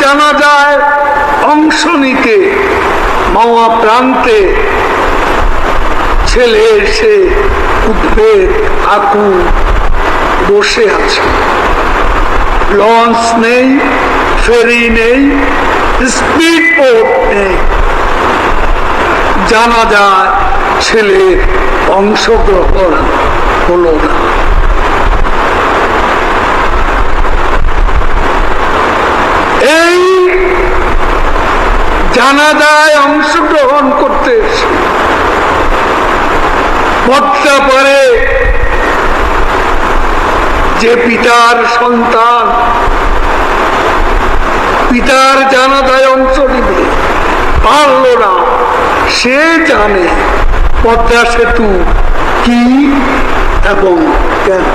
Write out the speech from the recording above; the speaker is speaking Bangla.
জানাজায় অংশ নিতে মাওয়া প্রান্তে ছেলে এসে উদ্বেগ আকুল বসে আছে। লঞ্চ নেই, ফেরি নেই, স্পিড বোট নেই। জানাজায় ছেলের অংশগ্রহণ হলো না। এই জানাজায় অংশগ্রহণ করতে বর্ষা পরে যে পিতার সন্তান পিতার জানাজায় অংশ নিতে পারল না, সে জানে পদ্মা সেতু কি এবং কেন।